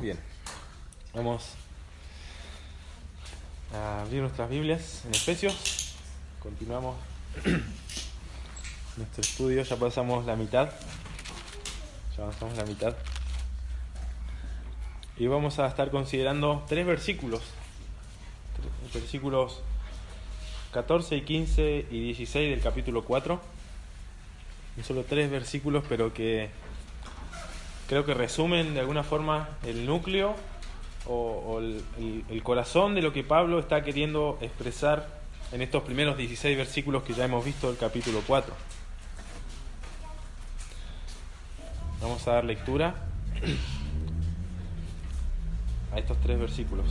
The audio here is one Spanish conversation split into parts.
Bien, vamos a abrir nuestras Biblias en Efesios. Continuamos nuestro estudio, ya pasamos la mitad. Ya avanzamos la mitad. Y vamos a estar considerando tres versículos. Versículos 14, 15 y 16 del capítulo 4. Son solo tres versículos, pero que creo que resumen de alguna forma el núcleo o el corazón de lo que Pablo está queriendo expresar en estos primeros 16 versículos que ya hemos visto del capítulo 4. Vamos a dar lectura a estos tres versículos.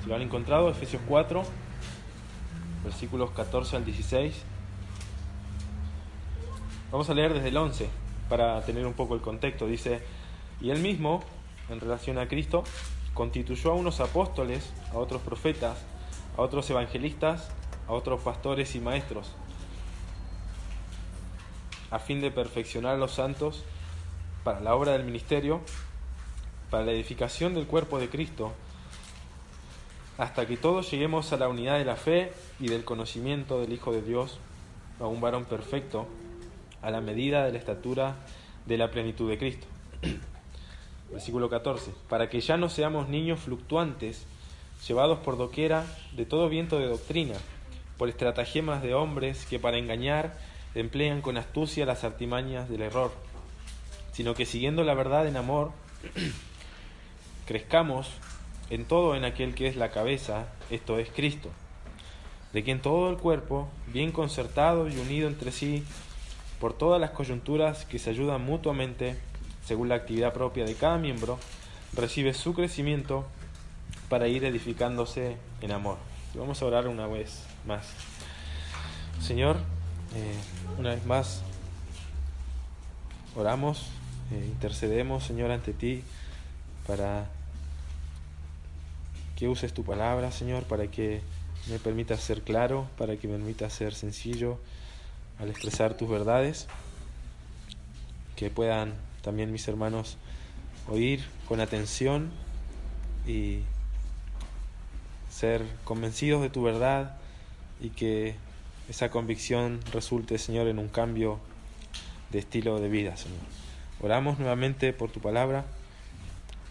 Si lo han encontrado, Efesios 4, versículos 14 al 16. Vamos a leer desde el 11 para tener un poco el contexto. Dice: y él mismo, en relación a Cristo, constituyó a unos apóstoles, a otros profetas, a otros evangelistas, a otros pastores y maestros, a fin de perfeccionar a los santos para la obra del ministerio, para la edificación del cuerpo de Cristo, hasta que todos lleguemos a la unidad de la fe y del conocimiento del Hijo de Dios, a un varón perfecto, a la medida de la estatura de la plenitud de Cristo. Versículo 14. Para que ya no seamos niños fluctuantes, llevados por doquiera de todo viento de doctrina, por estratagemas de hombres que para engañar emplean con astucia las artimañas del error, sino que siguiendo la verdad en amor, crezcamos en todo en aquel que es la cabeza, esto es Cristo, de quien todo el cuerpo, bien concertado y unido entre sí, por todas las coyunturas que se ayudan mutuamente, según la actividad propia de cada miembro, recibe su crecimiento para ir edificándose en amor. Y vamos a orar una vez más. Señor, una vez más oramos, intercedemos, Señor, ante ti para que uses tu palabra, Señor, para que me permitas ser claro, para que me permitas ser sencillo al expresar tus verdades, que puedan también mis hermanos oír con atención y ser convencidos de tu verdad, y que esa convicción resulte, Señor, en un cambio de estilo de vida, Señor. Oramos nuevamente por tu palabra.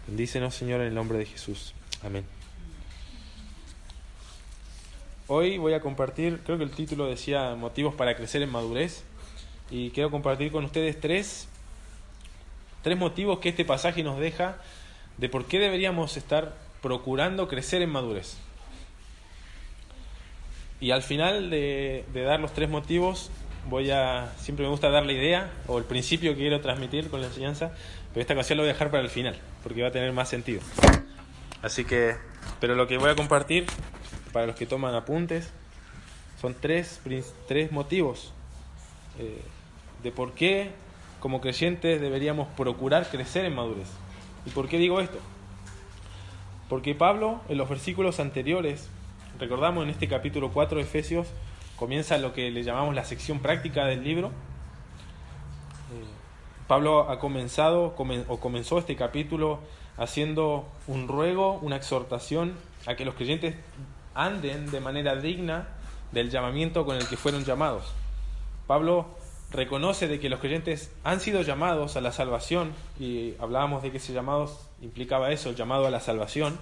Bendícenos, Señor, en el nombre de Jesús. Amén. Hoy voy a compartir, creo que el título decía motivos para crecer en madurez, y quiero compartir con ustedes tres motivos que este pasaje nos deja de por qué deberíamos estar procurando crecer en madurez. Y al final de dar los tres motivos, siempre me gusta dar la idea o el principio que quiero transmitir con la enseñanza, pero esta ocasión lo voy a dejar para el final, porque va a tener más sentido. Así que, pero lo que voy a compartir, para los que toman apuntes, son tres motivos de por qué como creyentes deberíamos procurar crecer en madurez. ¿Y por qué digo esto? Porque Pablo, en los versículos anteriores, recordamos en este capítulo 4 de Efesios, comienza lo que le llamamos la sección práctica del libro. Pablo comenzó este capítulo haciendo un ruego, una exhortación a que los creyentes anden de manera digna del llamamiento con el que fueron llamados. Pablo reconoce de que los creyentes han sido llamados a la salvación, y hablábamos de que ese llamado implicaba eso, el llamado a la salvación,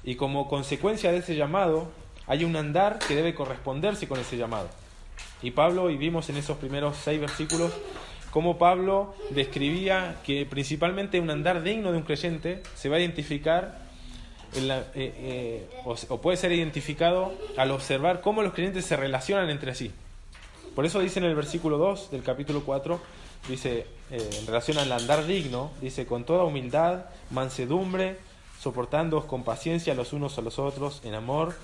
y como consecuencia de ese llamado hay un andar que debe corresponderse con ese llamado. Y vimos en esos primeros 6 versículos cómo Pablo describía que principalmente un andar digno de un creyente se va a identificar o puede ser identificado al observar cómo los creyentes se relacionan entre sí. Por eso dice en el versículo 2 del capítulo 4, dice, en relación al andar digno, dice: con toda humildad, mansedumbre, soportándoos con paciencia los unos a los otros en amor,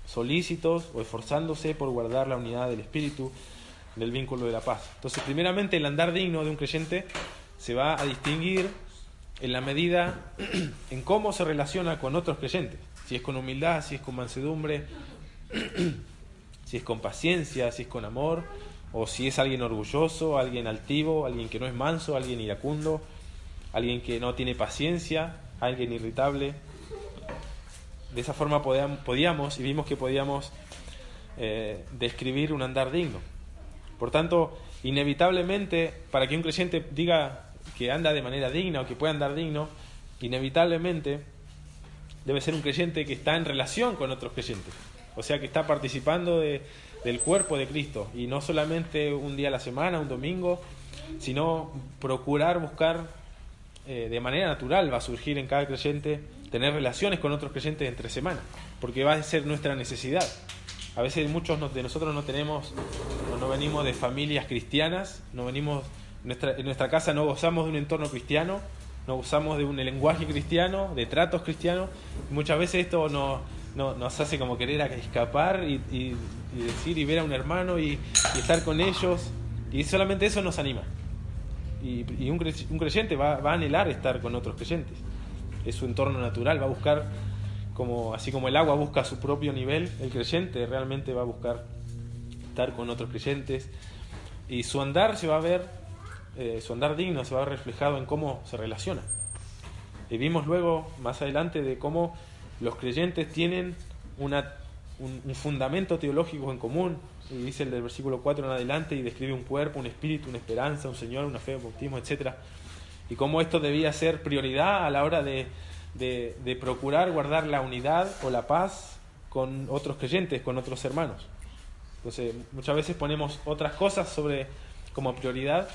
solícitos o esforzándose por guardar la unidad del espíritu del vínculo de la paz. Entonces, primeramente, el andar digno de un creyente se va a distinguir en la medida en cómo se relaciona con otros creyentes. Si es con humildad, si es con mansedumbre, si es con paciencia, si es con amor, o si es alguien orgulloso, alguien altivo, alguien que no es manso, alguien iracundo, alguien que no tiene paciencia, alguien irritable. De esa forma podíamos y vimos que podíamos describir un andar digno. Por tanto, inevitablemente, para que un creyente diga que anda de manera digna o que pueda andar digno, inevitablemente debe ser un creyente que está en relación con otros creyentes, o sea, que está participando del cuerpo de Cristo, y no solamente un día a la semana, un domingo, sino procurar buscar de manera natural, va a surgir en cada creyente tener relaciones con otros creyentes entre semana, porque va a ser nuestra necesidad. A veces muchos de nosotros no venimos de familias cristianas, en nuestra casa no gozamos de un entorno cristiano, no gozamos de un lenguaje cristiano, de tratos cristianos. Muchas veces esto nos hace como querer escapar y decir y ver a un hermano y estar con ellos, y solamente eso nos anima. Y un creyente va a anhelar estar con otros creyentes. Es su entorno natural, va a buscar, así como el agua busca su propio nivel, el creyente realmente va a buscar estar con otros creyentes, y su andar se va a ver, su andar digno se va a ver reflejado en cómo se relaciona. Y vimos luego, más adelante, de cómo los creyentes tienen un fundamento teológico en común, y dice el del versículo 4 en adelante, y describe un cuerpo, un espíritu, una esperanza, un Señor, una fe, un bautismo, etc. Y cómo esto debía ser prioridad a la hora de procurar guardar la unidad o la paz con otros creyentes, con otros hermanos. Entonces, muchas veces ponemos otras cosas como prioridad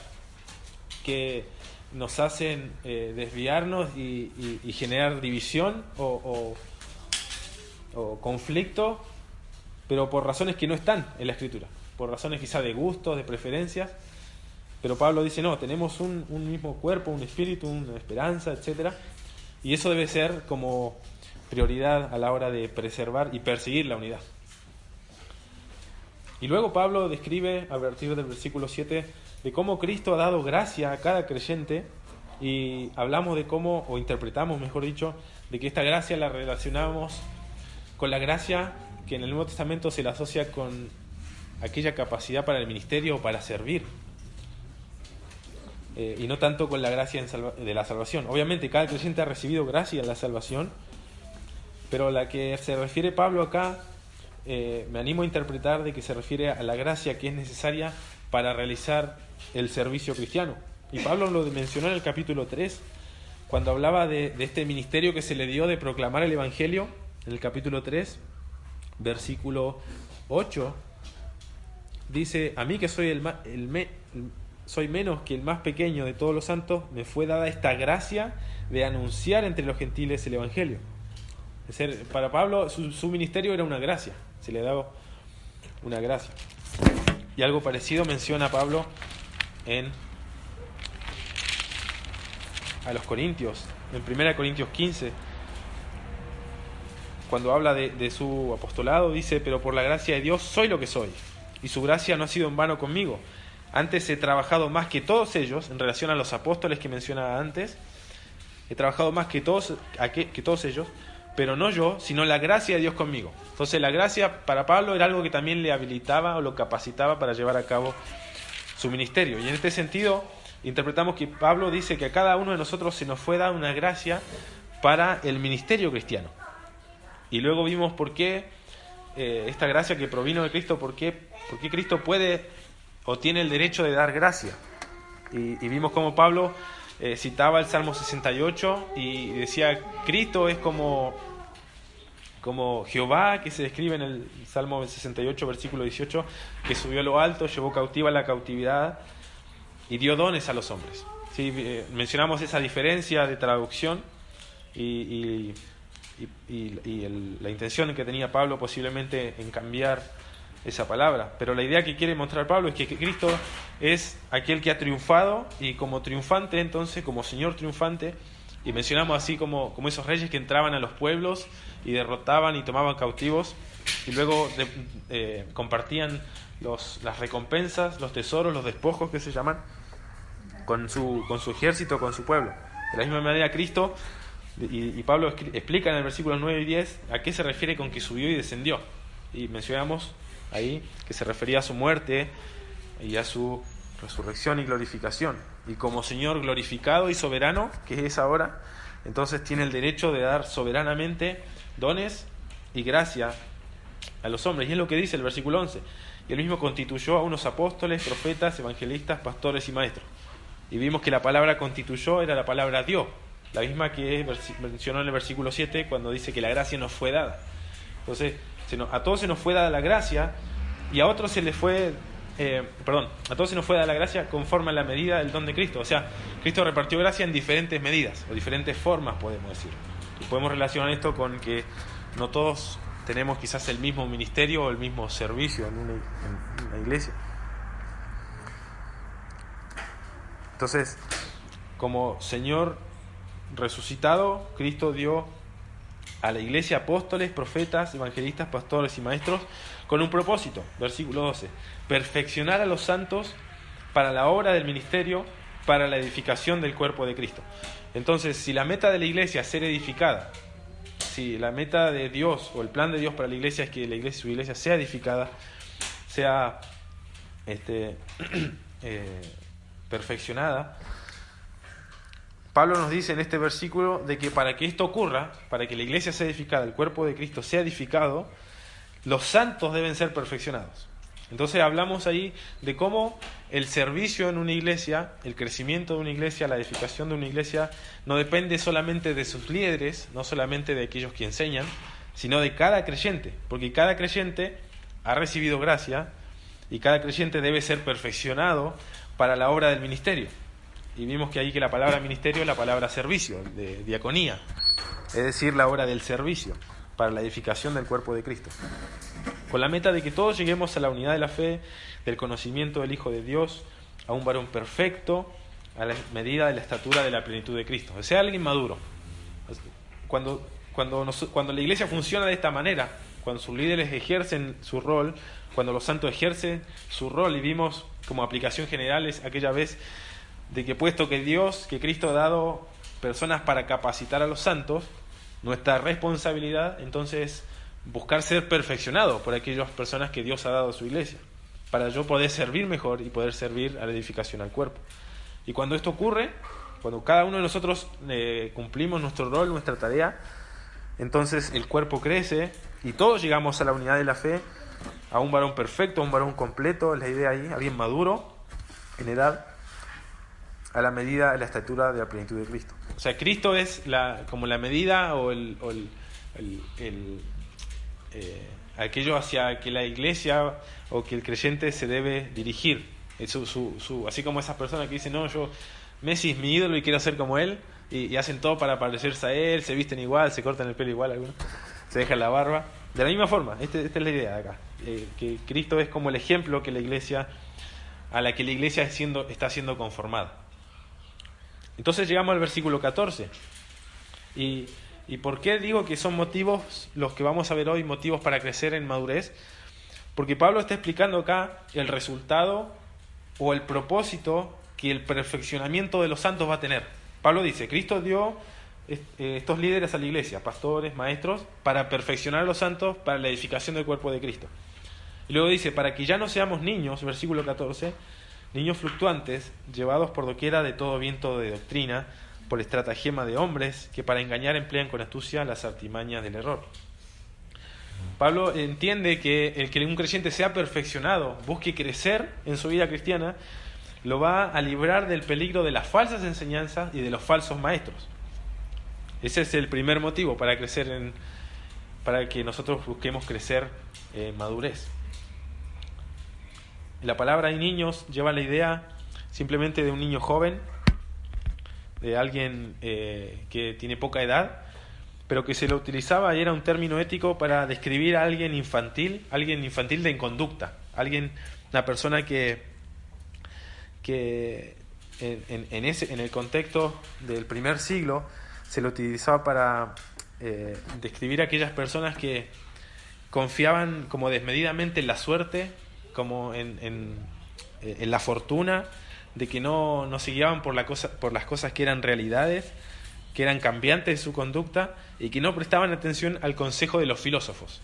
que nos hacen desviarnos y generar división o conflicto, pero por razones que no están en la Escritura, por razones quizá de gustos, de preferencias. Pero Pablo dice, no, tenemos un mismo cuerpo, un espíritu, una esperanza, etc. Y eso debe ser como prioridad a la hora de preservar y perseguir la unidad. Y luego Pablo describe, a partir del versículo 7, de cómo Cristo ha dado gracia a cada creyente, y hablamos de cómo, o interpretamos, mejor dicho, de que esta gracia la relacionamos con la gracia que en el Nuevo Testamento se la asocia con aquella capacidad para el ministerio o para servir, y no tanto con la gracia de la salvación. Obviamente cada creyente ha recibido gracia en la salvación, pero la que se refiere Pablo acá, me animo a interpretar de que se refiere a la gracia que es necesaria para realizar el servicio cristiano. Y Pablo lo mencionó en el capítulo 3, cuando hablaba de este ministerio que se le dio de proclamar el Evangelio. En el capítulo 3, versículo 8, dice: a mí, que soy soy menos que el más pequeño de todos los santos, me fue dada esta gracia de anunciar entre los gentiles el Evangelio. Es decir, para Pablo su ministerio era una gracia, se le daba una gracia. Y algo parecido menciona Pablo a los Corintios, en 1 Corintios 15, cuando habla de su apostolado, dice: pero por la gracia de Dios soy lo que soy, y su gracia no ha sido en vano conmigo. Antes he trabajado más que todos ellos, en relación a los apóstoles que mencionaba antes, he trabajado más que todos ellos, pero no yo, sino la gracia de Dios conmigo. Entonces la gracia para Pablo era algo que también le habilitaba o lo capacitaba para llevar a cabo su ministerio. Y en este sentido interpretamos que Pablo dice que a cada uno de nosotros se nos fue dada una gracia para el ministerio cristiano. Y luego vimos por qué esta gracia que provino de Cristo, por qué Cristo puede o tiene el derecho de dar gracia. Y vimos cómo Pablo citaba el Salmo 68 y decía: Cristo es como Jehová, que se describe en el Salmo 68, versículo 18, que subió a lo alto, llevó cautiva la cautividad y dio dones a los hombres. ¿Sí? Mencionamos esa diferencia de traducción y la intención que tenía Pablo posiblemente en cambiar esa palabra. Pero la idea que quiere mostrar Pablo es que Cristo es aquel que ha triunfado, y como triunfante, entonces, como Señor triunfante, y mencionamos así como esos reyes que entraban a los pueblos y derrotaban y tomaban cautivos, y luego compartían las recompensas, los tesoros, los despojos que se llaman, con su ejército, con su pueblo. De la misma manera Cristo, y Pablo explica en el versículo 9 y 10 a qué se refiere con que subió y descendió. Y mencionamos ahí que se refería a su muerte y a su resurrección y glorificación. y como Señor glorificado y soberano, que es ahora, entonces tiene el derecho de dar soberanamente dones y gracia a los hombres. Y es lo que dice el versículo 11. Y él mismo constituyó a unos apóstoles, profetas, evangelistas, pastores y maestros. Y vimos que la palabra constituyó era la palabra dio, la misma que mencionó en el versículo 7 cuando dice que la gracia nos fue dada. Entonces, a todos se nos fue dada la gracia y a otros se les fue... a todos se nos fue dada la gracia conforme a la medida del don de Cristo. O sea, Cristo repartió gracia en diferentes medidas o diferentes formas, podemos decir. Y podemos relacionar esto con que no todos tenemos quizás el mismo ministerio o el mismo servicio en una iglesia. Entonces, como Señor resucitado, Cristo dio a la iglesia apóstoles, profetas, evangelistas, pastores y maestros con un propósito. Versículo 12. Perfeccionar a los santos para la obra del ministerio, para la edificación del cuerpo de Cristo. Entonces, si la meta de la iglesia es ser edificada, si la meta de Dios o el plan de Dios para la iglesia es que su iglesia sea edificada, sea perfeccionada, Pablo nos dice en este versículo de que para que esto ocurra, para que la iglesia sea edificada, el cuerpo de Cristo sea edificado, los santos deben ser perfeccionados. Entonces hablamos ahí de cómo el servicio en una iglesia, el crecimiento de una iglesia, la edificación de una iglesia, no depende solamente de sus líderes, no solamente de aquellos que enseñan, sino de cada creyente, porque cada creyente ha recibido gracia y cada creyente debe ser perfeccionado para la obra del ministerio. Y vimos que ahí que la palabra ministerio es la palabra servicio, de diaconía, es decir, la obra del servicio para la edificación del cuerpo de Cristo, con la meta de que todos lleguemos a la unidad de la fe, del conocimiento del Hijo de Dios, a un varón perfecto, a la medida de la estatura de la plenitud de Cristo, o sea, alguien maduro. Cuando la iglesia funciona de esta manera, cuando sus líderes ejercen su rol, cuando los santos ejercen su rol, y vimos como aplicación general es aquella vez de que puesto que Cristo ha dado personas para capacitar a los santos, nuestra responsabilidad entonces buscar ser perfeccionados por aquellas personas que Dios ha dado a su iglesia, para yo poder servir mejor y poder servir a la edificación al cuerpo. Y cuando esto ocurre, cuando cada uno de nosotros cumplimos nuestro rol, nuestra tarea, entonces el cuerpo crece y todos llegamos a la unidad de la fe, a un varón perfecto, a un varón completo, es la idea ahí, alguien maduro en edad, a la medida de la estatura de la plenitud de Cristo. O sea, Cristo es como la medida o aquello hacia que la iglesia o que el creyente se debe dirigir. Así como esas personas que dicen, no, Messi es mi ídolo y quiero ser como él, y hacen todo para parecerse a él, se visten igual, se cortan el pelo igual, algunos se dejan la barba. De la misma forma, esta es la idea de acá, que Cristo es como el ejemplo a la que la iglesia está siendo conformada. Entonces llegamos al versículo 14. ¿Y por qué digo que son motivos, los que vamos a ver hoy, motivos para crecer en madurez? Porque Pablo está explicando acá el resultado o el propósito que el perfeccionamiento de los santos va a tener. Pablo dice, Cristo dio estos líderes a la iglesia, pastores, maestros, para perfeccionar a los santos, para la edificación del cuerpo de Cristo. Y luego dice, para que ya no seamos niños, versículo 14, niños fluctuantes, llevados por doquiera de todo viento de doctrina, por estratagema de hombres, que para engañar emplean con astucia las artimañas del error. Pablo entiende que el que un creyente sea perfeccionado, busque crecer en su vida cristiana, lo va a librar del peligro de las falsas enseñanzas y de los falsos maestros. Ese es el primer motivo para que nosotros busquemos crecer en madurez. La palabra "y niños" lleva la idea simplemente de un niño joven, de alguien que tiene poca edad, pero que se lo utilizaba y era un término ético para describir a alguien infantil de conducta, una persona que en el contexto del primer siglo se lo utilizaba para describir a aquellas personas que confiaban como desmedidamente en la suerte, como en la fortuna, de que no se guiaban por las cosas que eran realidades, que eran cambiantes de su conducta y que no prestaban atención al consejo de los filósofos.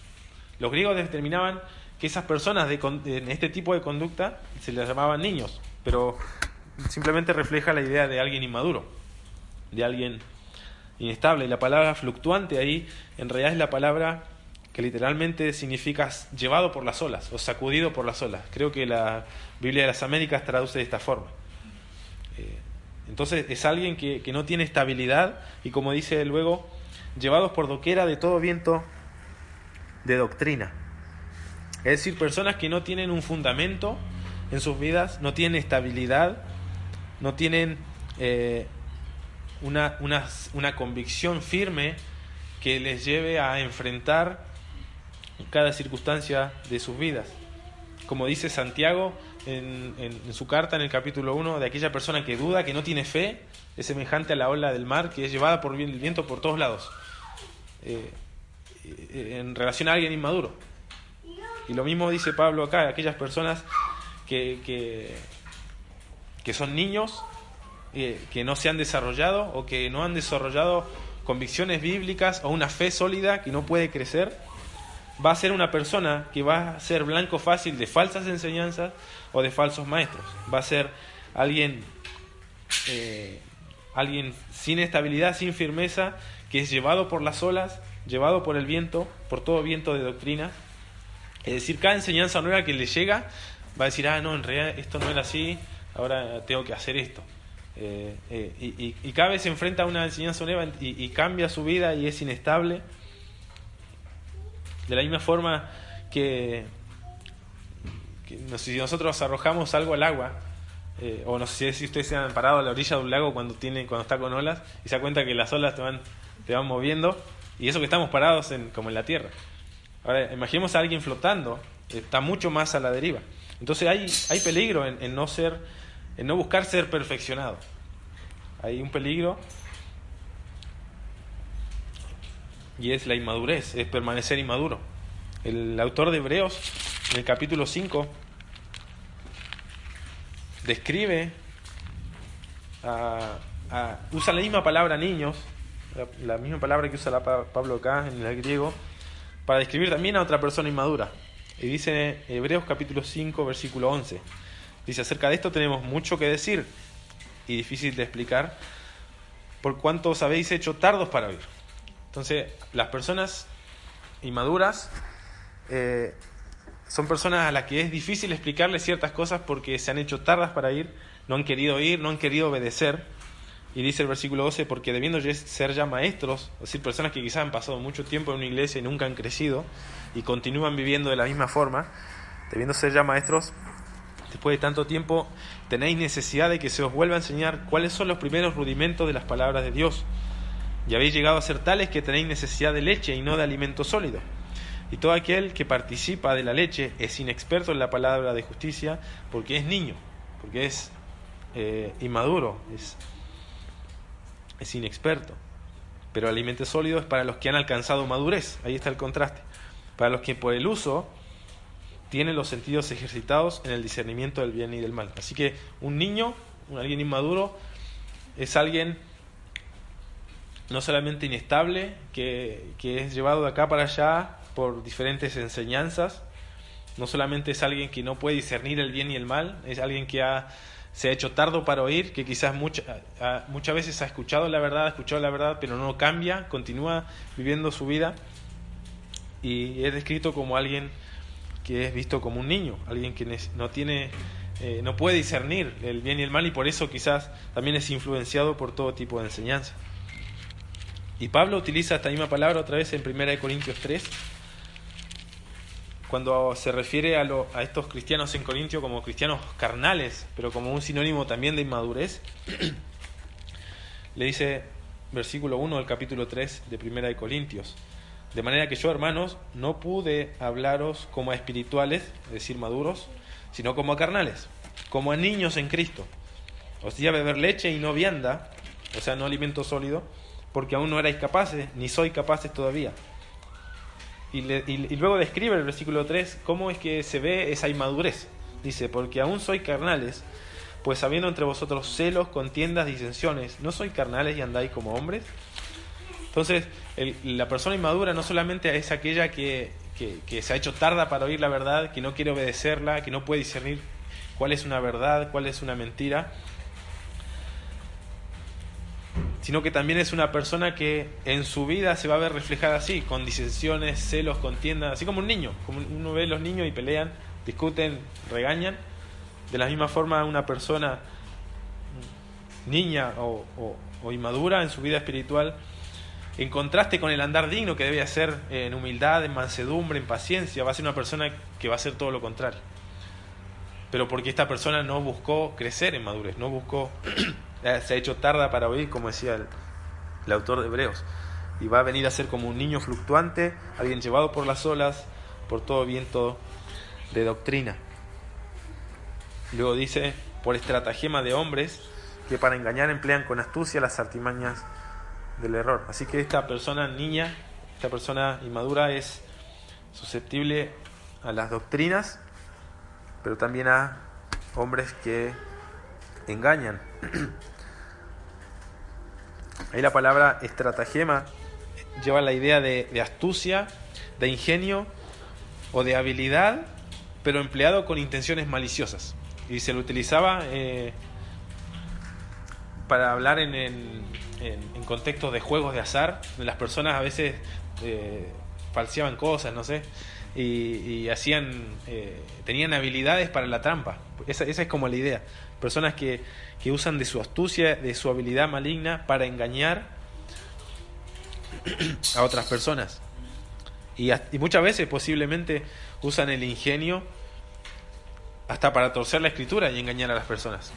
Los griegos determinaban que esas personas en este tipo de conducta se les llamaban niños, pero simplemente refleja la idea de alguien inmaduro, de alguien inestable. Y la palabra fluctuante ahí en realidad es la palabra que literalmente significa llevado por las olas o sacudido por las olas. Creo que la Biblia de las Américas traduce de esta forma. Entonces es alguien que no tiene estabilidad y, como dice luego, llevados por doquiera de todo viento de doctrina. Es decir, personas que no tienen un fundamento en sus vidas, no tienen estabilidad, no tienen una convicción firme que les lleve a enfrentar cada circunstancia de sus vidas. Como dice Santiago en su carta en el capítulo 1, de aquella persona que duda, que no tiene fe, es semejante a la ola del mar que es llevada por el viento por todos lados, en relación a alguien inmaduro. Y lo mismo dice Pablo acá, aquellas personas que son niños, que no se han desarrollado o que no han desarrollado convicciones bíblicas o una fe sólida que no puede crecer, va a ser una persona que va a ser blanco fácil de falsas enseñanzas o de falsos maestros. Va a ser alguien sin estabilidad, sin firmeza, que es llevado por las olas, llevado por el viento, por todo viento de doctrina. Es decir, cada enseñanza nueva que le llega va a decir, no, en realidad esto no era así, ahora tengo que hacer esto. Y cada vez se enfrenta a una enseñanza nueva y cambia su vida y es inestable. De la misma forma que si nosotros arrojamos algo al agua, o no sé si ustedes se han parado a la orilla de un lago cuando está con olas y se da cuenta que las olas te van moviendo, y eso que estamos parados como en la tierra. Ahora, imaginemos a alguien flotando, está mucho más a la deriva. Entonces hay peligro en no buscar ser perfeccionado. Hay un peligro, y es la inmadurez, es permanecer inmaduro. El autor de Hebreos, en el capítulo 5, describe, usa la misma palabra niños, la misma palabra que usa Pablo acá en el griego, para describir también a otra persona inmadura. Y dice Hebreos capítulo 5, versículo 11. Dice, acerca de esto tenemos mucho que decir y difícil de explicar, por cuanto os habéis hecho tardos para oír. Entonces, las personas inmaduras son personas a las que es difícil explicarles ciertas cosas porque se han hecho tardas para oír, no han querido oír, no han querido obedecer. Y dice el versículo 12, porque debiendo ser ya maestros, es decir, personas que quizás han pasado mucho tiempo en una iglesia y nunca han crecido y continúan viviendo de la misma forma, debiendo ser ya maestros, después de tanto tiempo, tenéis necesidad de que se os vuelva a enseñar cuáles son los primeros rudimentos de las palabras de Dios. Y habéis llegado a ser tales que tenéis necesidad de leche y no de alimento sólido. Y todo aquel que participa de la leche es inexperto en la palabra de justicia, porque es niño, porque es inmaduro, es inexperto. Pero el alimento sólido es para los que han alcanzado madurez. Ahí está el contraste. Para los que por el uso tienen los sentidos ejercitados en el discernimiento del bien y del mal. Así que un niño, alguien inmaduro, es alguien no solamente inestable, que es llevado de acá para allá por diferentes enseñanzas. No solamente es alguien que no puede discernir el bien y el mal, es alguien que se ha hecho tardo para oír, que quizás muchas veces ha escuchado la verdad, pero no cambia, continúa viviendo su vida, y es descrito como alguien que es visto como un niño, alguien que no puede discernir el bien y el mal, y por eso quizás también es influenciado por todo tipo de enseñanza. Y Pablo utiliza esta misma palabra otra vez en 1 Corintios 3, cuando se refiere a estos cristianos en Corintio como cristianos carnales, pero como un sinónimo también de inmadurez. Le dice, versículo 1 del capítulo 3 de 1 Corintios: de manera que yo, hermanos, no pude hablaros como a espirituales, es decir, maduros, sino como a carnales, como a niños en Cristo. Os di a beber leche y no vianda, o sea, no alimento sólido, porque aún no erais capaces, ni sois capaces todavía. Y luego describe el versículo 3 cómo es que se ve esa inmadurez. Dice, porque aún sois carnales, pues habiendo entre vosotros celos, contiendas, disensiones, ¿no sois carnales y andáis como hombres? Entonces, la persona inmadura no solamente es aquella que se ha hecho tarda para oír la verdad, que no quiere obedecerla, que no puede discernir cuál es una verdad, cuál es una mentira, sino que también es una persona que en su vida se va a ver reflejada así, con disensiones, celos, contiendas, así como un niño. Como uno ve a los niños y pelean, discuten, regañan. De la misma forma, una persona niña o inmadura en su vida espiritual, en contraste con el andar digno que debe hacer en humildad, en mansedumbre, en paciencia, va a ser una persona que va a hacer todo lo contrario. Pero porque esta persona no buscó crecer en madurez, no buscó, se ha hecho tarda para oír, como decía el autor de Hebreos, y va a venir a ser como un niño fluctuante, alguien llevado por las olas, por todo viento de doctrina. Luego dice, por estratagema de hombres que para engañar emplean con astucia las artimañas del error. Así que esta persona niña, esta persona inmadura es susceptible a las doctrinas, pero también a hombres que engañan. Ahí la palabra estratagema lleva la idea de astucia, de ingenio o de habilidad, pero empleado con intenciones maliciosas. Y se lo utilizaba para hablar en contextos de juegos de azar, donde las personas a veces falseaban cosas, no sé, y hacían tenían habilidades para la trampa. Esa es como la idea. Personas que usan de su astucia, de su habilidad maligna para engañar a otras personas. Y muchas veces posiblemente usan el ingenio hasta para torcer la escritura y engañar a las personas.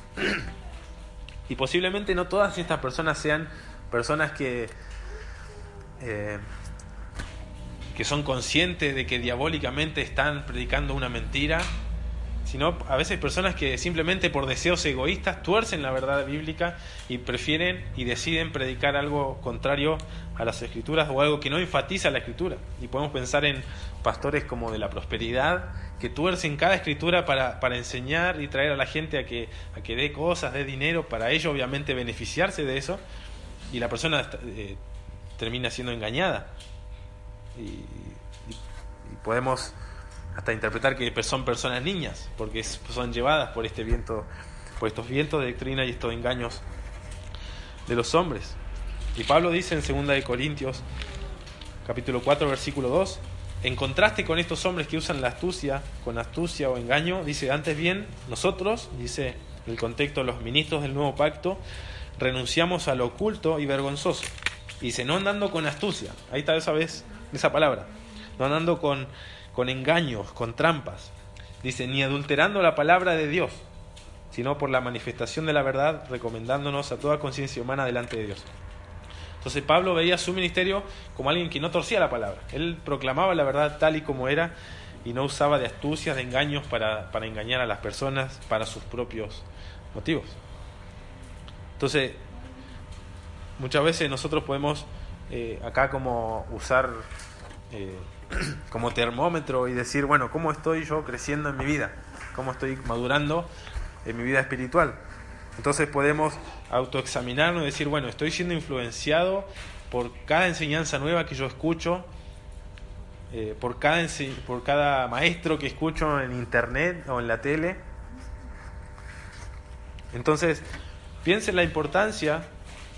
Y posiblemente no todas estas personas sean personas que son conscientes de que diabólicamente están predicando una mentira, sino a veces personas que simplemente por deseos egoístas tuercen la verdad bíblica y prefieren y deciden predicar algo contrario a las escrituras o algo que no enfatiza la escritura. Y podemos pensar en pastores como de la prosperidad que tuercen cada escritura para enseñar y traer a la gente a que dé cosas, dé dinero, para ello obviamente beneficiarse de eso, y la persona termina siendo engañada. Y podemos hasta interpretar que son personas niñas, porque son llevadas por estos vientos de doctrina y estos engaños de los hombres. Y Pablo dice en 2 de Corintios, capítulo 4, versículo 2, en contraste con estos hombres que usan la astucia, con astucia o engaño, dice, antes bien, nosotros, dice en el contexto, los ministros del nuevo pacto, renunciamos a lo oculto y vergonzoso. Y dice, no andando con astucia, ahí está esa palabra, no andando con engaños, con trampas. Dice, ni adulterando la palabra de Dios, sino por la manifestación de la verdad, recomendándonos a toda conciencia humana delante de Dios. Entonces Pablo veía su ministerio como alguien que no torcía la palabra. Él proclamaba la verdad tal y como era y no usaba de astucias, de engaños para engañar a las personas para sus propios motivos. Entonces, muchas veces nosotros podemos acá como usar como termómetro y decir, bueno, ¿cómo estoy yo creciendo en mi vida? ¿Cómo estoy madurando en mi vida espiritual? Entonces podemos autoexaminarnos y decir, bueno, estoy siendo influenciado por cada enseñanza nueva que yo escucho, por cada maestro que escucho en internet o en la tele. Entonces, piensen la importancia.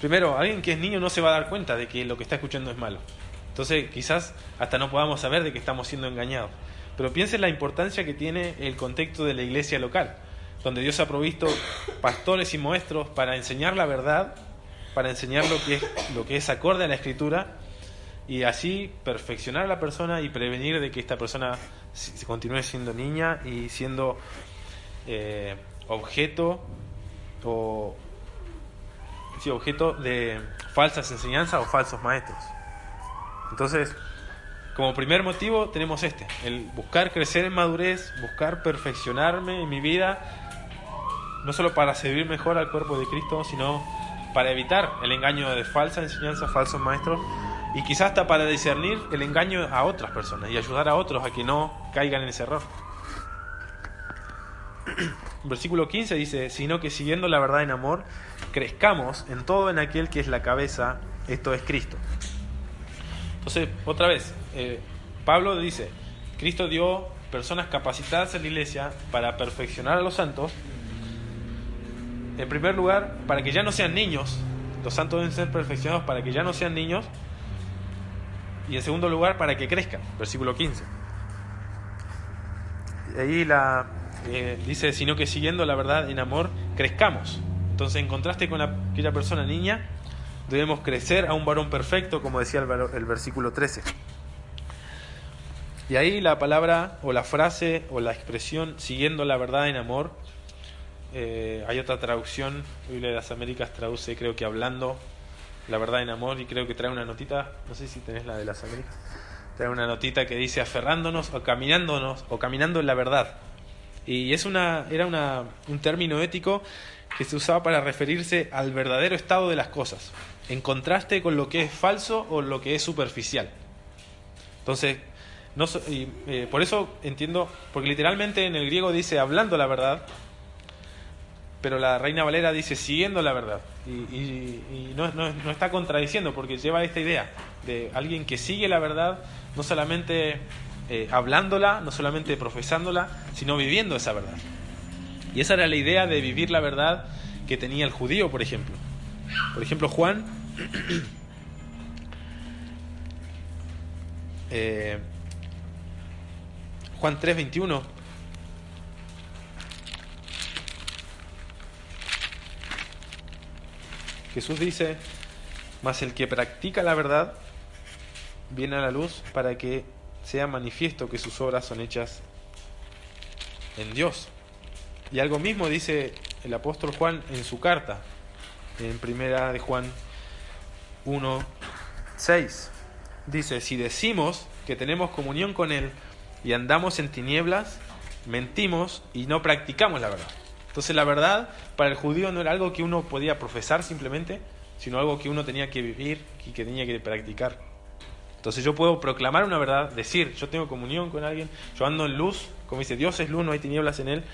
Primero, alguien que es niño no se va a dar cuenta de que lo que está escuchando es malo. Entonces, quizás hasta no podamos saber de que estamos siendo engañados. Pero piensen la importancia que tiene el contexto de la iglesia local, donde Dios ha provisto pastores y maestros para enseñar la verdad, para enseñar lo que es acorde a la Escritura, y así perfeccionar a la persona y prevenir de que esta persona se continúe siendo niña y siendo objeto de falsas enseñanzas o falsos maestros. Entonces, como primer motivo tenemos el buscar crecer en madurez, buscar perfeccionarme en mi vida, no solo para servir mejor al cuerpo de Cristo, sino para evitar el engaño de falsa enseñanza, falsos maestros, y quizás hasta para discernir el engaño a otras personas y ayudar a otros a que no caigan en ese error. Versículo 15 dice, sino que siguiendo la verdad en amor, crezcamos en todo en aquel que es la cabeza, esto es Cristo. Entonces, otra vez, Pablo dice, Cristo dio personas capacitadas en la iglesia para perfeccionar a los santos, en primer lugar, para que ya no sean niños los santos deben ser perfeccionados para que ya no sean niños. Y en segundo lugar, para que crezcan. Versículo 15. Y ahí dice, sino que siguiendo la verdad en amor, crezcamos. Entonces, en contraste con aquella persona niña, debemos crecer a un varón perfecto, como decía el versículo 13. Y ahí la palabra, o la frase, o la expresión, siguiendo la verdad en amor, hay otra traducción, la Biblia de las Américas traduce, creo que hablando la verdad en amor, y creo que trae una notita, no sé si tenés la de las Américas, trae una notita que dice aferrándonos o caminando en la verdad. Y era un término ético que se usaba para referirse al verdadero estado de las cosas, en contraste con lo que es falso o lo que es superficial. Entonces, por eso entiendo, porque literalmente en el griego dice hablando la verdad, pero la Reina Valera dice siguiendo la verdad. Y no está contradiciendo, porque lleva esta idea de alguien que sigue la verdad, no solamente hablándola, no solamente profesándola, sino viviendo esa verdad. Y esa era la idea de vivir la verdad que tenía el judío, por ejemplo. Por ejemplo, Juan Juan 3:21. Jesús dice, mas el que practica la verdad viene a la luz para que sea manifiesto que sus obras son hechas en Dios. Y algo mismo dice el apóstol Juan en su carta, en primera de Juan 1:6. Dice, si decimos que tenemos comunión con Él y andamos en tinieblas, mentimos y no practicamos la verdad. Entonces la verdad para el judío no era algo que uno podía profesar simplemente, sino algo que uno tenía que vivir y que tenía que practicar. Entonces yo puedo proclamar una verdad, decir, yo tengo comunión con alguien, yo ando en luz, como dice, Dios es luz, no hay tinieblas en Él,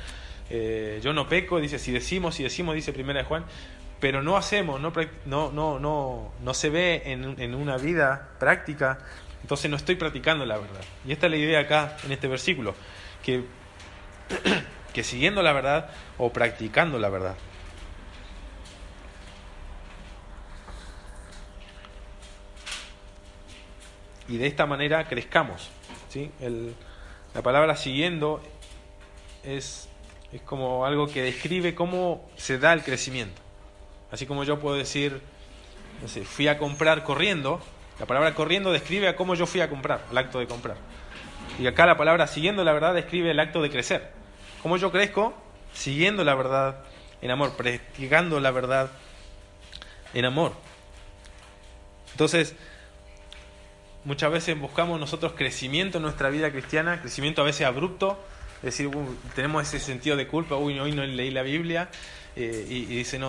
yo no peco, dice, si decimos, dice primera de Juan, pero no hacemos, no se ve en una vida práctica, entonces no estoy practicando la verdad. Y esta es la idea acá en este versículo, que siguiendo la verdad o practicando la verdad. Y de esta manera crezcamos, ¿sí? La palabra siguiendo es como algo que describe cómo se da el crecimiento. Así como yo puedo decir, no sé, fui a comprar corriendo, la palabra corriendo describe a cómo yo fui a comprar, el acto de comprar. Y acá la palabra siguiendo la verdad describe el acto de crecer. Cómo yo crezco siguiendo la verdad en amor, practicando la verdad en amor. Entonces, muchas veces buscamos nosotros crecimiento en nuestra vida cristiana, crecimiento a veces abrupto, es decir, tenemos ese sentido de culpa, hoy no leí la Biblia, y dice,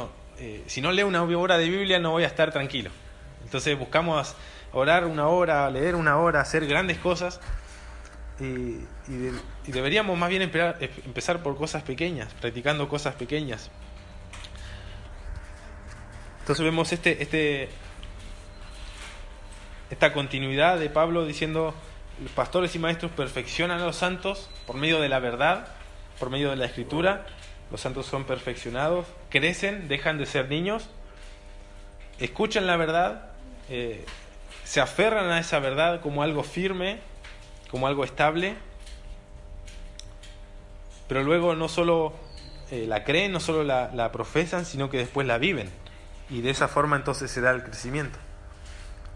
si no leo una hora de Biblia no voy a estar tranquilo. Entonces buscamos orar una hora, leer una hora, hacer grandes cosas, y deberíamos más bien empezar por cosas pequeñas, practicando cosas pequeñas. Entonces vemos esta continuidad de Pablo diciendo, los pastores y maestros perfeccionan a los santos por medio de la verdad, por medio de la Escritura. Los santos son perfeccionados, crecen, dejan de ser niños, escuchan la verdad, se aferran a esa verdad como algo firme, como algo estable, pero luego no solo la creen, no solo la profesan, sino que después la viven. Y de esa forma entonces se da el crecimiento.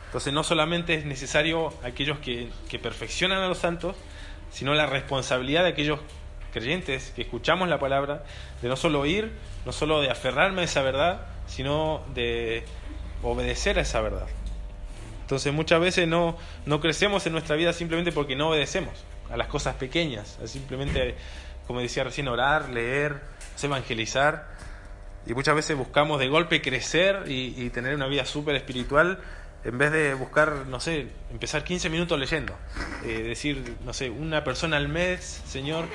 Entonces no solamente es necesario aquellos que perfeccionan a los santos, sino la responsabilidad de aquellos creyentes que escuchamos la palabra, de no solo oír, no solo de aferrarme a esa verdad, sino de obedecer a esa verdad. Entonces muchas veces no crecemos en nuestra vida simplemente porque no obedecemos a las cosas pequeñas, a simplemente, como decía recién, orar, leer, evangelizar, y muchas veces buscamos de golpe crecer y tener una vida súper espiritual, en vez de buscar, no sé, empezar 15 minutos leyendo, decir, no sé, una persona al mes, Señor,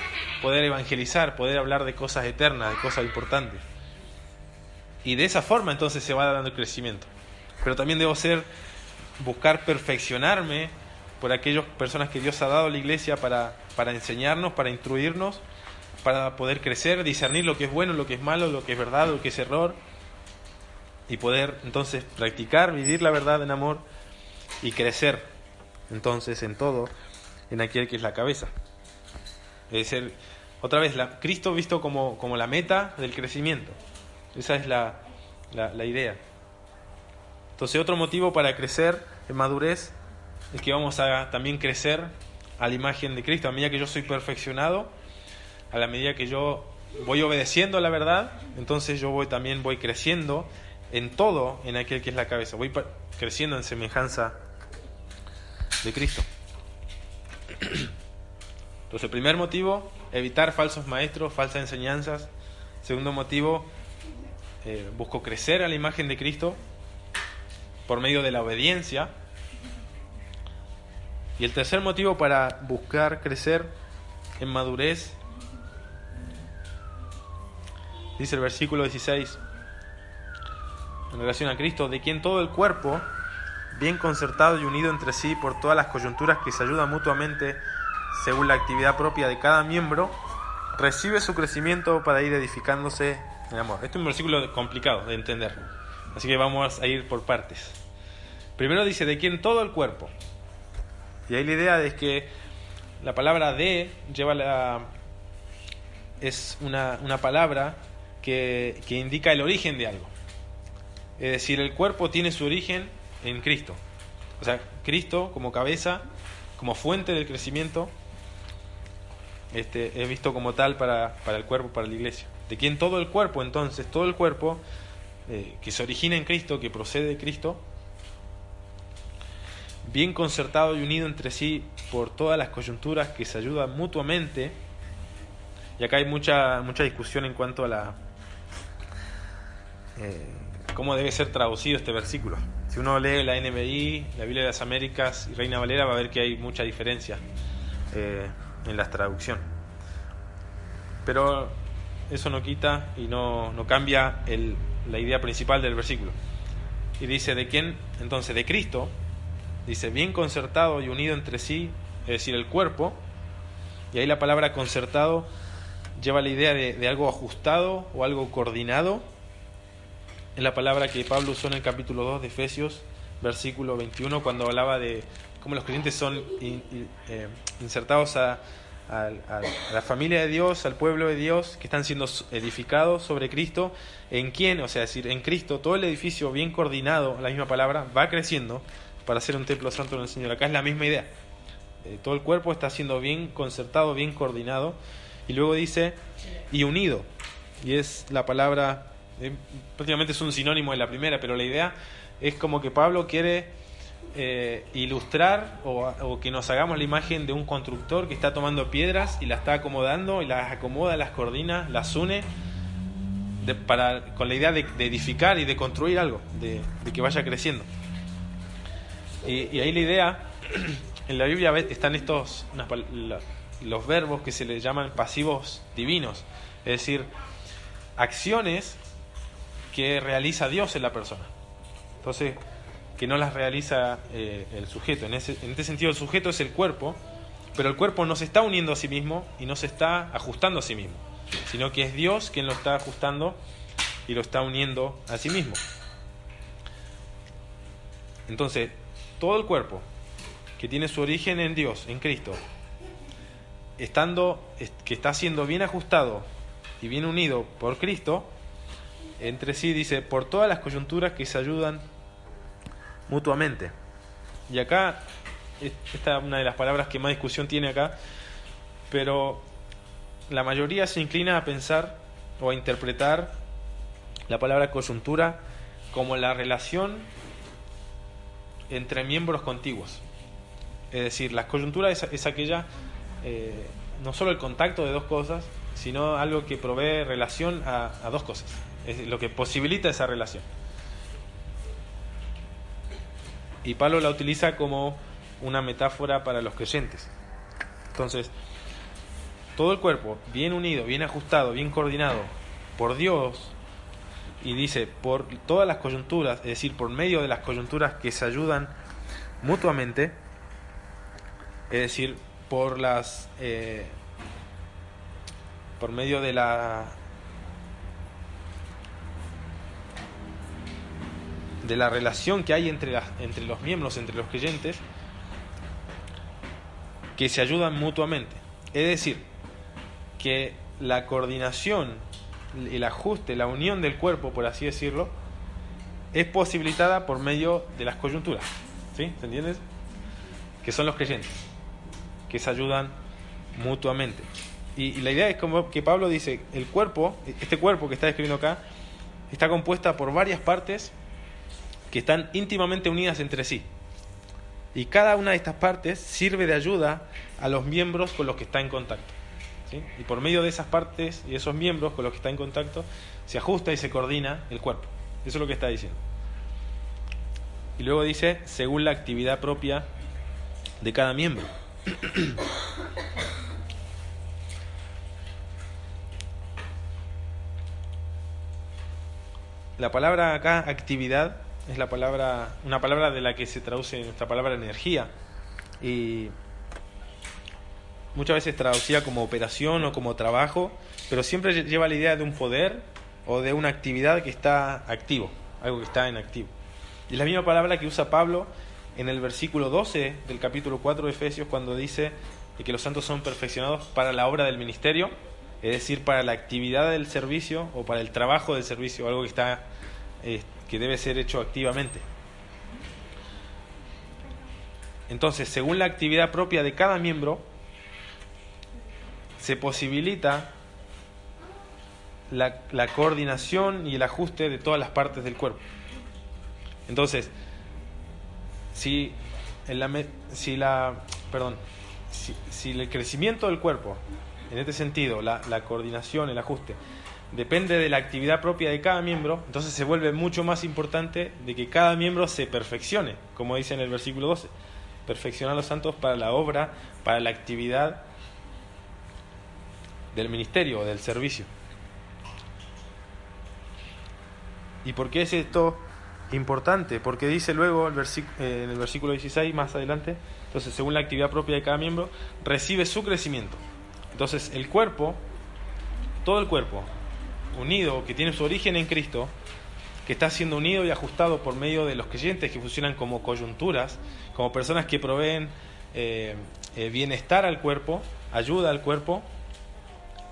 poder evangelizar, poder hablar de cosas eternas, de cosas importantes. Y de esa forma entonces se va dando el crecimiento. Pero también debo buscar perfeccionarme por aquellas personas que Dios ha dado a la iglesia para enseñarnos, para instruirnos, para poder crecer, discernir lo que es bueno, lo que es malo, lo que es verdad, lo que es error. y poder entonces practicar, vivir la verdad en amor y crecer entonces en todo, en aquel que es la cabeza. Es decir, otra vez, Cristo visto como la meta del crecimiento. Esa es la idea. Entonces, otro motivo para crecer en madurez es que vamos a también crecer a la imagen de Cristo. A medida que yo soy perfeccionado, a la medida que yo voy obedeciendo a la verdad, entonces yo también voy creciendo en todo, en aquel que es la cabeza. Voy creciendo en semejanza de Cristo. Entonces, el primer motivo, evitar falsos maestros, falsas enseñanzas. Segundo motivo, busco crecer a la imagen de Cristo por medio de la obediencia. Y el tercer motivo para buscar crecer en madurez, dice el versículo 16, en relación a Cristo, de quien todo el cuerpo, bien concertado y unido entre sí por todas las coyunturas que se ayudan mutuamente según la actividad propia de cada miembro, recibe su crecimiento para ir edificándose en amor. Este es un versículo complicado de entender, así que vamos a ir por partes. Primero dice, de quien todo el cuerpo. Y ahí la idea es que la palabra de es una palabra que indica el origen de algo. Es decir, el cuerpo tiene su origen en Cristo. O sea, Cristo como cabeza, como fuente del crecimiento, es visto como tal para el cuerpo, para la iglesia. De quien todo el cuerpo, entonces, todo el cuerpo que se origina en Cristo, que procede de Cristo, bien concertado y unido entre sí por todas las coyunturas que se ayudan mutuamente. Y acá hay mucha discusión en cuanto a cómo debe ser traducido este versículo. Si uno lee la NBI, la Biblia de las Américas y Reina Valera, va a ver que hay mucha diferencia en la traducción. Pero eso no quita y no cambia la idea principal del versículo. Y dice, ¿de quién? Entonces, de Cristo. Dice, bien concertado y unido entre sí, es decir, el cuerpo. Y ahí la palabra concertado lleva la idea de algo ajustado o algo coordinado. Es la palabra que Pablo usó en el capítulo 2 de Efesios, versículo 21, cuando hablaba de cómo los creyentes son insertados a la familia de Dios, al pueblo de Dios, que están siendo edificados sobre Cristo. ¿En quién? O sea, es decir, en Cristo, todo el edificio bien coordinado, la misma palabra, va creciendo para ser un templo santo en el Señor. Acá es la misma idea. Todo el cuerpo está siendo bien concertado, bien coordinado. Y luego dice, y unido. Y es la palabra, prácticamente es un sinónimo de la primera, pero la idea es como que Pablo quiere ilustrar o que nos hagamos la imagen de un constructor que está tomando piedras y las está acomodando, y las acomoda, las coordina, las une, con la idea de edificar y de construir algo, de que vaya creciendo. Y ahí la idea, en la Biblia están los verbos que se les llaman pasivos divinos, es decir, acciones que realiza Dios en la persona. Entonces, que no las realiza el sujeto. En este sentido, el sujeto es el cuerpo, pero el cuerpo no se está uniendo a sí mismo y no se está ajustando a sí mismo, sino que es Dios quien lo está ajustando y lo está uniendo a sí mismo. Entonces, todo el cuerpo que tiene su origen en Dios, en Cristo, que está siendo bien ajustado y bien unido por Cristo, entre sí, dice, por todas las coyunturas que se ayudan mutuamente. Y acá, esta es una de las palabras que más discusión tiene acá, pero la mayoría se inclina a pensar o a interpretar la palabra coyuntura como la relación entre miembros contiguos. Es decir, la coyuntura es aquella, no solo el contacto de dos cosas, sino algo que provee relación a dos cosas. Es lo que posibilita esa relación. Y Pablo la utiliza como una metáfora para los creyentes. Entonces, todo el cuerpo bien unido, bien ajustado, bien coordinado por Dios, y dice por todas las coyunturas, es decir, por medio de las coyunturas que se ayudan mutuamente, es decir, por medio de de la relación que hay entre los miembros, entre los creyentes, que se ayudan mutuamente. Es decir, que la coordinación, el ajuste, la unión del cuerpo, por así decirlo, es posibilitada por medio de las coyunturas. ¿Sí? ¿Se entiende? Que son los creyentes, que se ayudan mutuamente. Y la idea es como que Pablo dice, el cuerpo, este cuerpo que está describiendo acá, está compuesta por varias partes que están íntimamente unidas entre sí. Y cada una de estas partes sirve de ayuda a los miembros con los que está en contacto. ¿Sí? Y por medio de esas partes y esos miembros con los que está en contacto, se ajusta y se coordina el cuerpo. Eso es lo que está diciendo. Y luego dice, según la actividad propia de cada miembro. La palabra acá, actividad, es una palabra de la que se traduce nuestra palabra energía. Y muchas veces traducida como operación o como trabajo, pero siempre lleva la idea de un poder o de una actividad que está activo, algo que está en activo. Y es la misma palabra que usa Pablo en el versículo 12 del capítulo 4 de Efesios, cuando dice que los santos son perfeccionados para la obra del ministerio, es decir, para la actividad del servicio o para el trabajo del servicio, algo que debe ser hecho activamente. Entonces, según la actividad propia de cada miembro, se posibilita la coordinación y el ajuste de todas las partes del cuerpo. Entonces, si el crecimiento del cuerpo, en este sentido, la coordinación, el ajuste, depende de la actividad propia de cada miembro, entonces se vuelve mucho más importante de que cada miembro se perfeccione, como dice en el versículo 12. Perfeccionar a los santos para la obra, para la actividad del ministerio, del servicio. ¿Y por qué es esto importante? Porque dice luego en el versículo 16, más adelante, entonces según la actividad propia de cada miembro, recibe su crecimiento. Entonces el cuerpo, todo el cuerpo, unido, que tiene su origen en Cristo, que está siendo unido y ajustado por medio de los creyentes que funcionan como coyunturas, como personas que proveen bienestar al cuerpo, ayuda al cuerpo,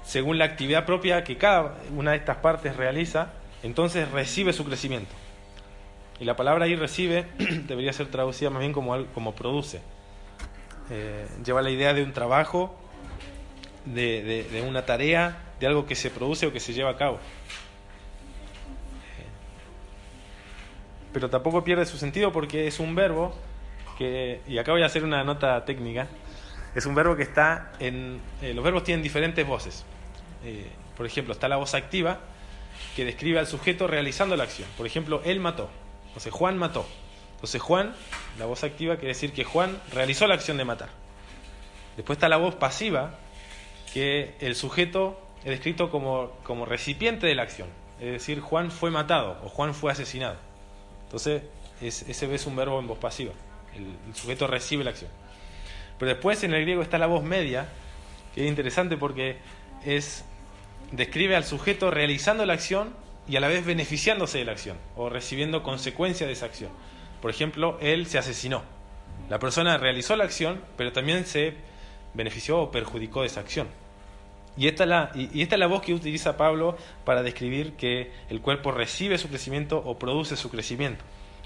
según la actividad propia que cada una de estas partes realiza, entonces recibe su crecimiento. Y la palabra ahí recibe debería ser traducida más bien como produce. Lleva la idea de un trabajo, de una tarea, de algo que se produce o que se lleva a cabo. Pero tampoco pierde su sentido porque es un verbo que, y acá voy a hacer una nota técnica, es un verbo que está en... los verbos tienen diferentes voces. Por ejemplo, está la voz activa, que describe al sujeto realizando la acción. Por ejemplo, él mató. Entonces, Juan mató. Entonces, Juan, la voz activa, quiere decir que Juan realizó la acción de matar. Después está la voz pasiva, que el sujeto es descrito como recipiente de la acción. Es decir, Juan fue matado o Juan fue asesinado. Entonces, ese es un verbo en voz pasiva. El sujeto recibe la acción. Pero después en el griego está la voz media, que es interesante porque describe al sujeto realizando la acción y a la vez beneficiándose de la acción o recibiendo consecuencias de esa acción. Por ejemplo, él se asesinó. La persona realizó la acción, pero también se benefició o perjudicó de esa acción. Y esta es la voz que utiliza Pablo para describir que el cuerpo recibe su crecimiento o produce su crecimiento.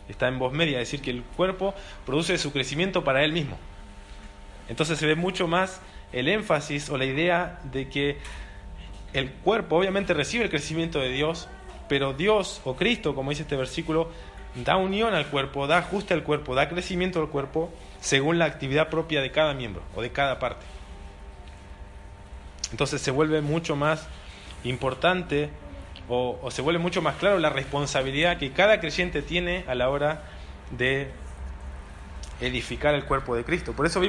Está en voz media, es decir, que el cuerpo produce su crecimiento para él mismo. Entonces se ve mucho más el énfasis o la idea de que el cuerpo obviamente recibe el crecimiento de Dios, pero Dios o Cristo, como dice este versículo, da unión al cuerpo, da ajuste al cuerpo, da crecimiento al cuerpo según la actividad propia de cada miembro o de cada parte. Entonces se vuelve mucho más importante o se vuelve mucho más claro la responsabilidad que cada creyente tiene a la hora de edificar el cuerpo de Cristo. Por eso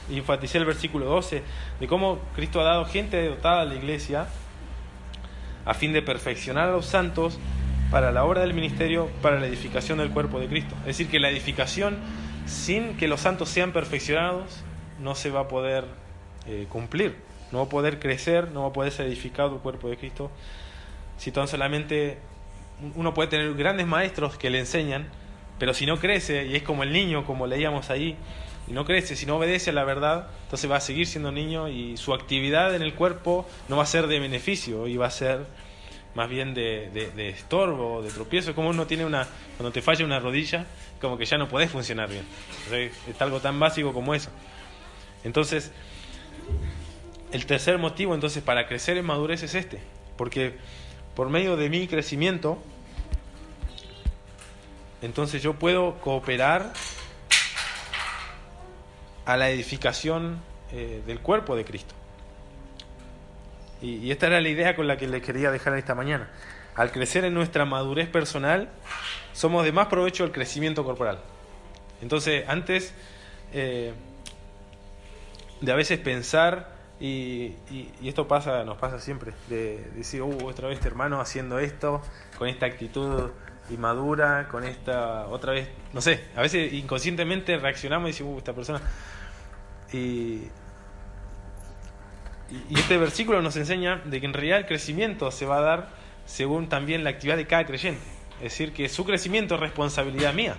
enfaticé el versículo 12, de cómo Cristo ha dado gente dotada a la iglesia a fin de perfeccionar a los santos para la obra del ministerio, para la edificación del cuerpo de Cristo. Es decir, que la edificación, sin que los santos sean perfeccionados, no se va a poder cumplir, no va a poder crecer, no va a poder ser edificado el cuerpo de Cristo, si tan solamente uno puede tener grandes maestros que le enseñan, Pero si no crece, y es como el niño, como leíamos ahí, y no crece, si no obedece a la verdad, entonces va a seguir siendo niño y su actividad en el cuerpo no va a ser de beneficio, y va a ser más bien de estorbo, de tropiezo. Como uno tiene cuando te falla una rodilla, como que ya no podés funcionar bien. Es algo tan básico como eso. Entonces, el tercer motivo entonces para crecer en madurez es este, porque por medio de mi crecimiento, entonces yo puedo cooperar a la edificación del cuerpo de Cristo. Y esta era la idea con la que les quería dejar esta mañana. Al crecer en nuestra madurez personal, somos de más provecho al crecimiento corporal. Entonces, antes de a veces pensar, y esto nos pasa siempre, de decir, otra vez este hermano haciendo esto, con esta actitud inmadura, con esta, otra vez, no sé, a veces inconscientemente reaccionamos y decimos, esta persona... Y este versículo nos enseña de que en realidad el crecimiento se va a dar según también la actividad de cada creyente. Es decir, que su crecimiento es responsabilidad mía.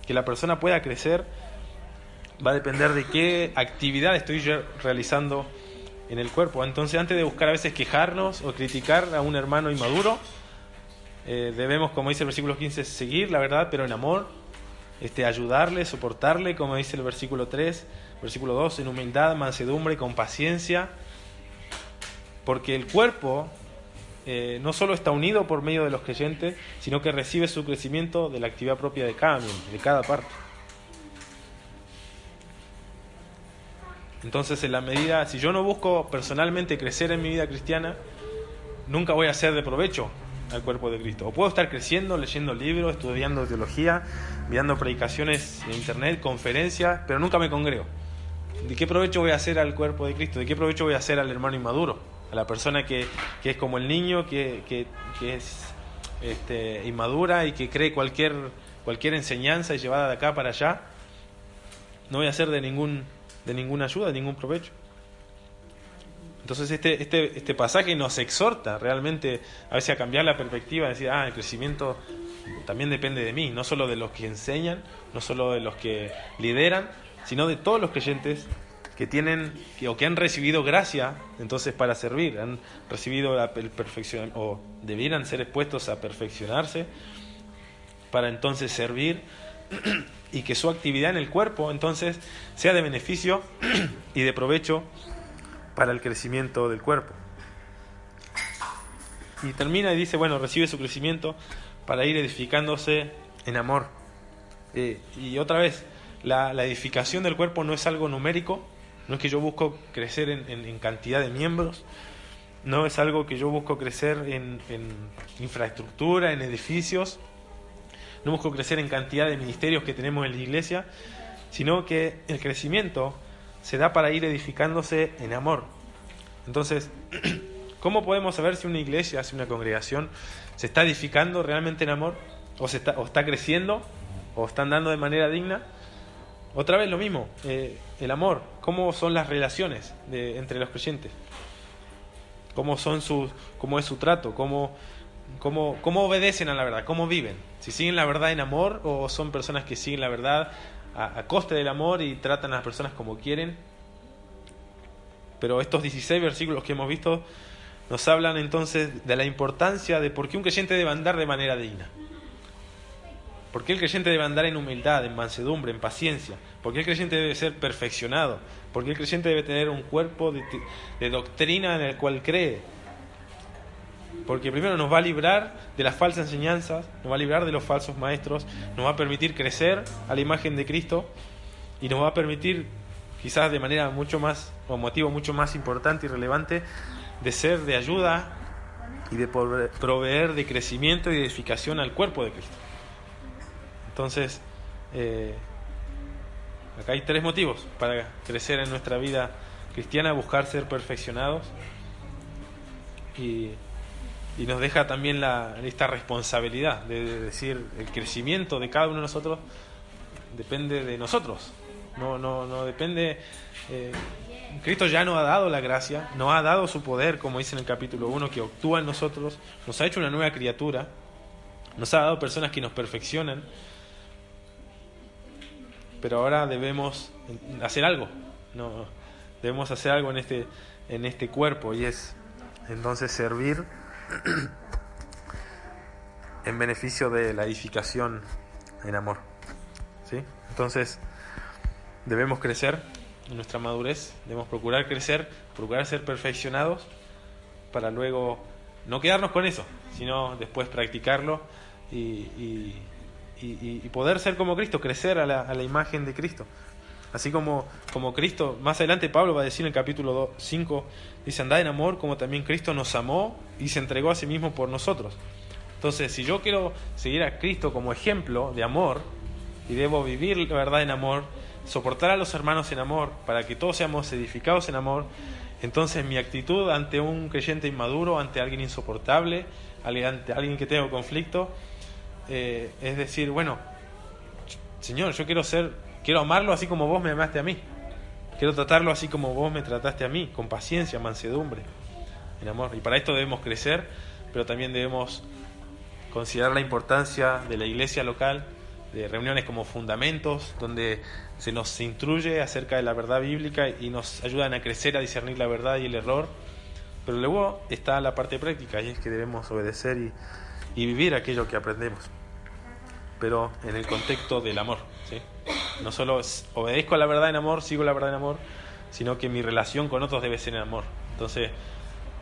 Que la persona pueda crecer va a depender de qué actividad estoy yo realizando en el cuerpo. Entonces, antes de buscar a veces quejarnos o criticar a un hermano inmaduro, debemos, como dice el versículo 15, seguir la verdad, pero en amor, ayudarle, soportarle, como dice el versículo 3, versículo 2, en humildad, mansedumbre, con paciencia, porque el cuerpo no solo está unido por medio de los creyentes, sino que recibe su crecimiento de la actividad propia de cada miembro, de cada parte. Entonces, en la medida, si yo no busco personalmente crecer en mi vida cristiana, nunca voy a ser de provecho al cuerpo de Cristo. O puedo estar creciendo, leyendo libros, estudiando teología, mirando predicaciones en internet, conferencias, pero nunca me congrego. ¿De qué provecho voy a hacer al cuerpo de Cristo? ¿De qué provecho voy a hacer al hermano inmaduro? A la persona que es como el niño, que es inmadura y que cree cualquier enseñanza y llevada de acá para allá. No voy a ser de ninguna ayuda, de ningún provecho. Entonces este pasaje nos exhorta realmente a veces a cambiar la perspectiva, a decir, el crecimiento también depende de mí, no solo de los que enseñan, no solo de los que lideran, sino de todos los creyentes que tienen o que han recibido gracia entonces para servir, han recibido el perfección, o debieran ser expuestos a perfeccionarse para entonces servir, y que su actividad en el cuerpo entonces sea de beneficio y de provecho para el crecimiento del cuerpo. Y termina y dice, recibe su crecimiento para ir edificándose en amor. Y otra vez, la edificación del cuerpo no es algo numérico, no es que yo busco crecer en cantidad de miembros, no es algo que yo busco crecer en infraestructura, en edificios, no busco crecer en cantidad de ministerios que tenemos en la iglesia, sino que el crecimiento se da para ir edificándose en amor. Entonces, ¿cómo podemos saber si una iglesia, si una congregación se está edificando realmente en amor? ¿O está creciendo? ¿O está andando de manera digna? Otra vez lo mismo, el amor. ¿Cómo son las relaciones entre los creyentes? ¿Cómo es su trato? ¿Cómo obedecen a la verdad? ¿Cómo viven? ¿Si siguen la verdad en amor o son personas que siguen la verdad a coste del amor y tratan a las personas como quieren? Pero estos 16 versículos que hemos visto nos hablan entonces de la importancia de por qué un creyente debe andar de manera digna. ¿Por qué el creyente debe andar en humildad, en mansedumbre, en paciencia? ¿Por qué el creyente debe ser perfeccionado? ¿Por qué el creyente debe tener un cuerpo de doctrina en el cual cree? Porque primero nos va a librar de las falsas enseñanzas, nos va a librar de los falsos maestros, nos va a permitir crecer a la imagen de Cristo y nos va a permitir, quizás de manera mucho más, o motivo mucho más importante y relevante, de ser de ayuda y de proveer de crecimiento y de edificación al cuerpo de Cristo. Entonces, acá hay 3 motivos para crecer en nuestra vida cristiana: buscar ser perfeccionados, y nos deja también esta responsabilidad de decir, el crecimiento de cada uno de nosotros depende de nosotros, no depende. Cristo ya nos ha dado la gracia, nos ha dado su poder, como dice en el capítulo 1, que actúa en nosotros, nos ha hecho una nueva criatura, nos ha dado personas que nos perfeccionan, pero ahora debemos hacer algo. No, debemos hacer algo en este cuerpo, y es entonces servir en beneficio de la edificación en amor. ¿Sí? Entonces debemos crecer en nuestra madurez, debemos procurar crecer, procurar ser perfeccionados, para luego no quedarnos con eso, sino después practicarlo y poder ser como Cristo, crecer a la imagen de Cristo. Así como Cristo, más adelante Pablo va a decir en el capítulo 5, dice: andad en amor como también Cristo nos amó y se entregó a sí mismo por nosotros. Entonces, si yo quiero seguir a Cristo como ejemplo de amor, y debo vivir la verdad en amor, soportar a los hermanos en amor, para que todos seamos edificados en amor, entonces mi actitud ante un creyente inmaduro, ante alguien insoportable, ante alguien que tenga conflicto, es decir, bueno, Señor, yo quiero amarlo así como vos me amaste a mí, quiero tratarlo así como vos me trataste a mí, con paciencia, mansedumbre, en amor. Y para esto debemos crecer, pero también debemos considerar la importancia de la iglesia local, de reuniones como fundamentos, donde se nos instruye acerca de la verdad bíblica y nos ayudan a crecer, a discernir la verdad y el error. Pero luego está la parte práctica, y es que debemos obedecer y vivir aquello que aprendemos, pero en el contexto del amor, ¿sí? No solo obedezco a la verdad en amor, sigo la verdad en amor, sino que mi relación con otros debe ser en amor. Entonces,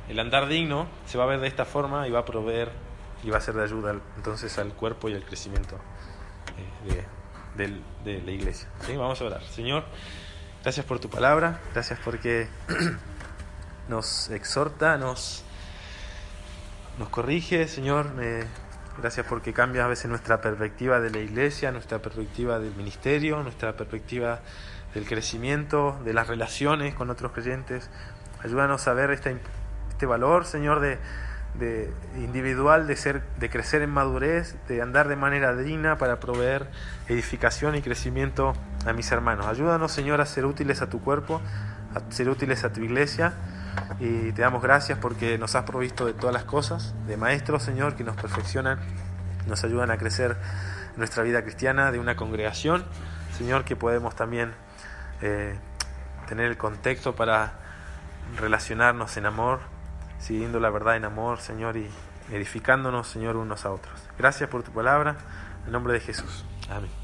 el andar digno se va a ver de esta forma y va a proveer y va a ser de ayuda entonces al cuerpo y al crecimiento de la iglesia. ¿Sí? Vamos a orar. Señor, gracias por tu palabra, gracias porque nos exhorta, nos corrige, Señor. Gracias porque cambias a veces nuestra perspectiva de la iglesia, nuestra perspectiva del ministerio, nuestra perspectiva del crecimiento, de las relaciones con otros creyentes. Ayúdanos a ver este valor, Señor, de individual, de crecer en madurez, de andar de manera digna para proveer edificación y crecimiento a mis hermanos. Ayúdanos, Señor, a ser útiles a tu cuerpo, a ser útiles a tu iglesia, y te damos gracias porque nos has provisto de todas las cosas, de maestros, Señor, que nos perfeccionan, nos ayudan a crecer en nuestra vida cristiana, de una congregación, Señor, que podemos también tener el contexto para relacionarnos en amor, siguiendo la verdad en amor, Señor, y edificándonos, Señor, unos a otros. Gracias por tu palabra, en nombre de Jesús. Amén.